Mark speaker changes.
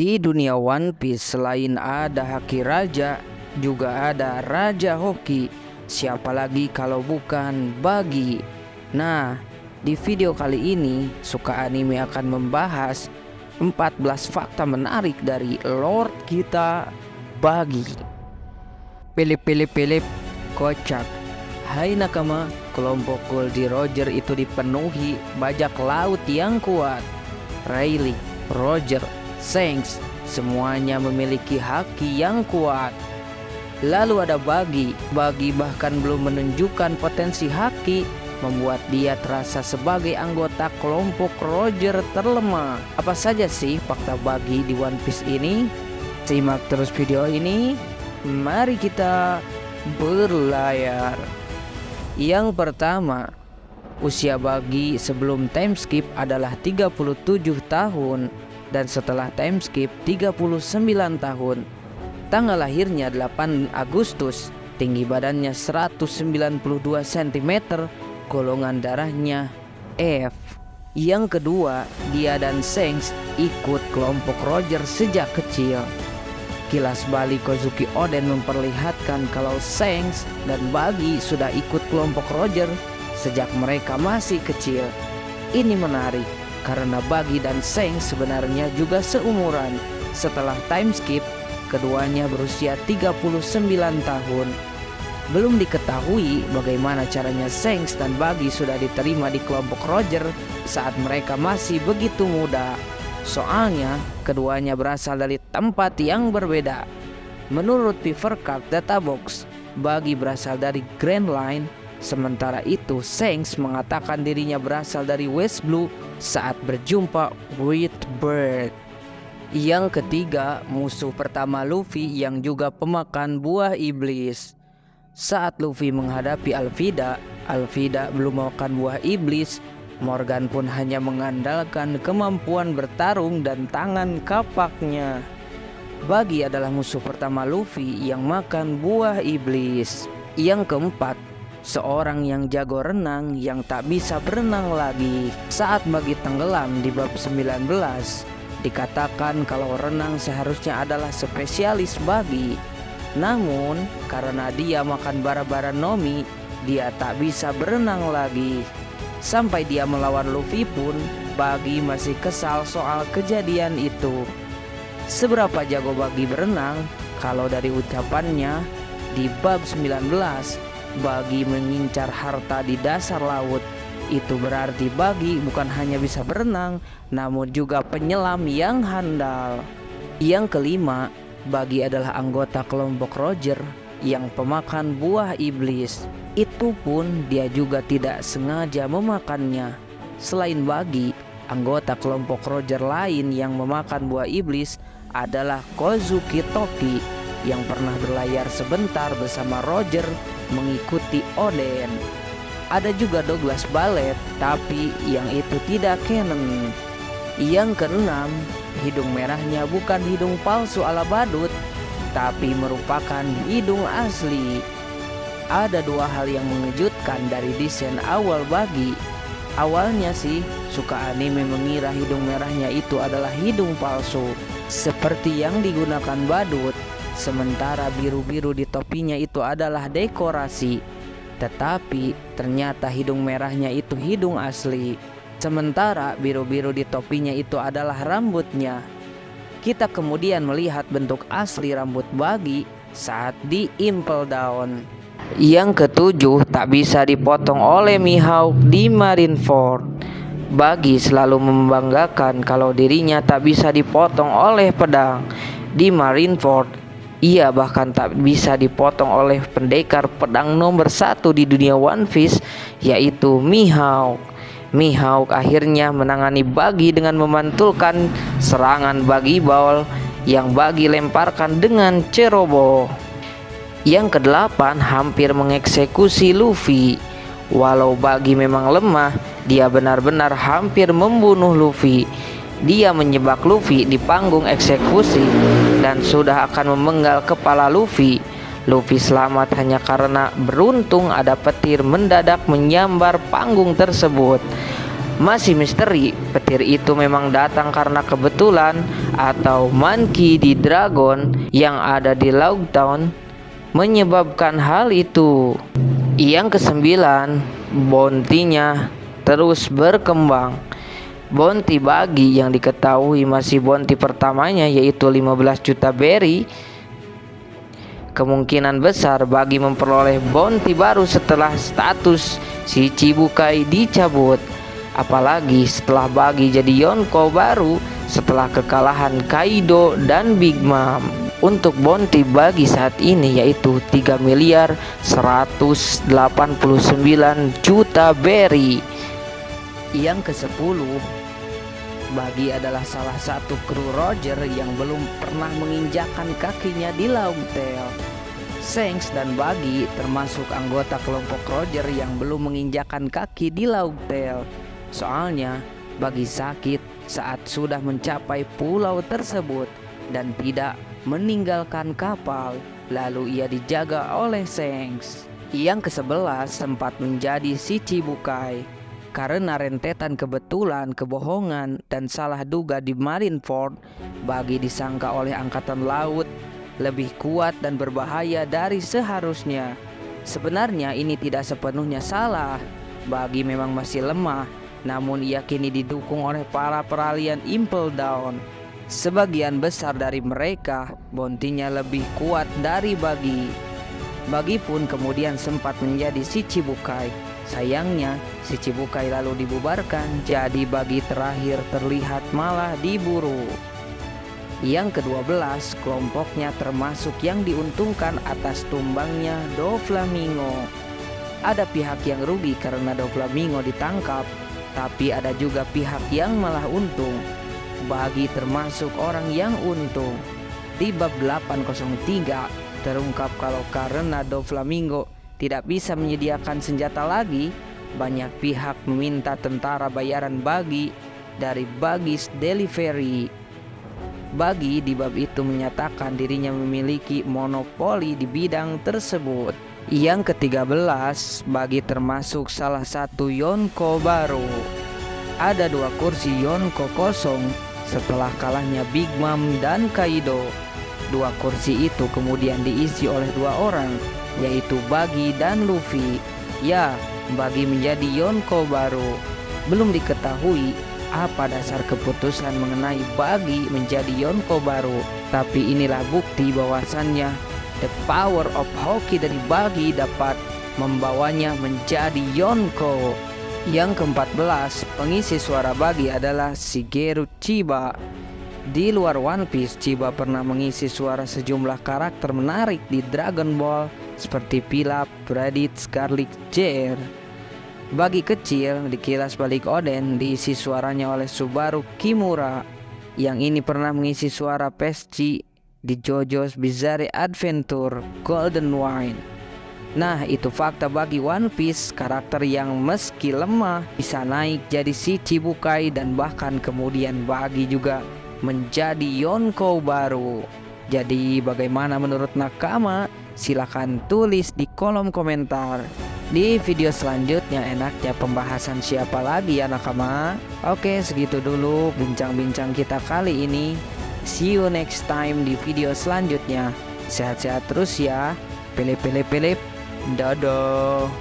Speaker 1: Di dunia One Piece selain ada Haki Raja, juga ada Raja Hoki. Siapa lagi kalau bukan Buggy? Nah, di video kali ini Suka Anime akan membahas 14 fakta menarik dari Lord kita Buggy. Pilip, kocak. Hai nakama, kelompok Goldie Roger itu dipenuhi bajak laut yang kuat. Rayleigh, Roger, Shanks, semuanya memiliki haki yang kuat. Lalu ada Buggy. Buggy bahkan belum menunjukkan potensi haki, membuat dia terasa sebagai anggota kelompok Roger terlemah. Apa saja sih fakta Buggy di One Piece ini? Simak terus video ini. Mari kita berlayar. Yang pertama, usia Buggy sebelum time skip adalah 37 tahun dan setelah time skip 39 tahun. Tanggal lahirnya 8 Agustus, tinggi badannya 192 cm, golongan darahnya F. Yang kedua, dia dan Shanks ikut kelompok Roger sejak kecil. Kilas balik Kozuki Oden memperlihatkan kalau Shanks dan Buggy sudah ikut kelompok Roger sejak mereka masih kecil. Ini menarik karena Buggy dan Shanks sebenarnya juga seumuran. Setelah time skip, keduanya berusia 39 tahun. Belum diketahui bagaimana caranya Shanks dan Buggy sudah diterima di kelompok Roger saat mereka masih begitu muda. Soalnya keduanya berasal dari tempat yang berbeda. Menurut Pivercard Databox, Buggy berasal dari Grand Line, sementara itu Shanks mengatakan dirinya berasal dari West Blue saat berjumpa with Bird. Yang ketiga, musuh pertama Luffy yang juga pemakan buah iblis. Saat Luffy menghadapi Alvida belum makan buah iblis. Morgan pun hanya mengandalkan kemampuan bertarung dan tangan kapaknya. Buggy adalah musuh pertama Luffy yang makan buah iblis. Yang keempat, seorang yang jago renang yang tak bisa berenang lagi. Saat Buggy tenggelam di bab 19, dikatakan kalau renang seharusnya adalah spesialis Buggy. Namun karena dia makan bara-bara Nomi, dia tak bisa berenang lagi. Sampai dia melawan Luffy pun, Buggy masih kesal soal kejadian itu. Seberapa jago Buggy berenang? Kalau dari ucapannya, di bab 19, Buggy mengincar harta di dasar laut. Itu berarti Buggy bukan hanya bisa berenang, namun juga penyelam yang handal. Yang kelima, Buggy adalah anggota kelompok Roger yang pemakan buah iblis. Itu pun dia juga tidak sengaja memakannya. Selain Buggy, anggota kelompok Roger lain yang memakan buah iblis adalah Kozuki Toki yang pernah berlayar sebentar bersama Roger mengikuti Oden. Ada juga Douglas Ballet, tapi yang itu tidak canon. Yang keenam, hidung merahnya bukan hidung palsu ala badut, tapi merupakan hidung asli. Ada dua hal yang mengejutkan dari desain awal Buggy. Awalnya sih, Suka Anime mengira hidung merahnya itu adalah hidung palsu, seperti yang digunakan badut. Sementara biru-biru di topinya itu adalah dekorasi. Tetapi ternyata hidung merahnya itu hidung asli. Sementara biru-biru di topinya itu adalah rambutnya. Kita kemudian melihat bentuk asli rambut Buggy saat di Impel Down. Yang ketujuh, tak bisa dipotong oleh Mihawk di Marineford. Buggy selalu membanggakan kalau dirinya tak bisa dipotong oleh pedang. Di Marineford, ia bahkan tak bisa dipotong oleh pendekar pedang nomor 1 di dunia One Piece, yaitu Mihawk. Mihawk akhirnya menangani Buggy dengan memantulkan serangan Buggy Ball yang Buggy lemparkan dengan ceroboh. Yang kedelapan, hampir mengeksekusi Luffy. Walau Buggy memang lemah, dia benar-benar hampir membunuh Luffy. Dia menyebak Luffy di panggung eksekusi dan sudah akan memenggal kepala Luffy. Luffy selamat hanya karena beruntung ada petir mendadak menyambar panggung tersebut. Masih misteri, petir itu memang datang karena kebetulan atau Monkey D. Dragon yang ada di Loguetown menyebabkan hal itu. Yang kesembilan, bounty-nya terus berkembang. Bounty Buggy yang diketahui masih bounty pertamanya yaitu 15 juta berry. Kemungkinan besar Buggy memperoleh bounty baru setelah status si Chibukai dicabut. Apalagi setelah Buggy jadi Yonko baru setelah kekalahan Kaido dan Big Mom. Untuk bounty Buggy saat ini yaitu 3.189 juta berry. Yang ke-10, Buggy adalah salah satu kru Roger yang belum pernah menginjakkan kakinya di Longtail. Shanks dan Buggy termasuk anggota kelompok Roger yang belum menginjakkan kaki di Longtail. Soalnya Buggy sakit saat sudah mencapai pulau tersebut dan tidak meninggalkan kapal, lalu ia dijaga oleh Shanks. Yang ke-11 sempat menjadi si Chibukai. Karena rentetan kebetulan, kebohongan, dan salah duga di Marineford, Buggy disangka oleh Angkatan Laut lebih kuat dan berbahaya dari seharusnya. Sebenarnya ini tidak sepenuhnya salah. Buggy memang masih lemah, namun ia kini didukung oleh para peralihan Impel Down. Sebagian besar dari mereka bounty-nya lebih kuat dari Buggy. Buggy pun kemudian sempat menjadi si Chibukai. Sayangnya si Chibukai lalu dibubarkan, jadi Buggy terakhir terlihat malah diburu. Yang ke-12, kelompoknya termasuk yang diuntungkan atas tumbangnya Doflamingo. Ada pihak yang rugi karena Doflamingo ditangkap, tapi ada juga pihak yang malah untung. Buggy termasuk orang yang untung. Di bab 803 terungkap kalau karena Doflamingo tidak bisa menyediakan senjata lagi, banyak pihak meminta tentara bayaran Buggy dari Buggy's Delivery. Buggy di bab itu menyatakan dirinya memiliki monopoli di bidang tersebut. Yang ke-13, Buggy termasuk salah satu Yonko baru. Ada 2 kursi Yonko kosong setelah kalahnya Big Mom dan Kaido. 2 kursi itu kemudian diisi oleh 2 orang, yaitu Buggy dan Luffy. Ya, Buggy menjadi Yonko baru. Belum diketahui apa dasar keputusan mengenai Buggy menjadi Yonko baru, tapi inilah bukti bahwasannya the power of Houki dari Buggy dapat membawanya menjadi Yonko. Yang ke-14, pengisi suara Buggy adalah Shigeru Chiba. Di luar One Piece, Chiba pernah mengisi suara sejumlah karakter menarik di Dragon Ball seperti Pilaf, Raditz, Garlic, Jar. Buggy kecil di Kilas Balik Oden diisi suaranya oleh Subaru Kimura. Yang ini pernah mengisi suara Pesci di JoJo's Bizarre Adventure Golden Wine. Nah, itu fakta Buggy One Piece, karakter yang meski lemah bisa naik jadi si Chibukai dan bahkan kemudian Buggy juga menjadi Yonko baru. Jadi bagaimana menurut Nakama? Silahkan tulis di kolom komentar. Di video selanjutnya enaknya pembahasan siapa lagi ya Nakama? Oke, segitu dulu bincang-bincang kita kali ini. See you next time di video selanjutnya. Sehat-sehat terus ya. Pelip-pelip-pelip. Dadah.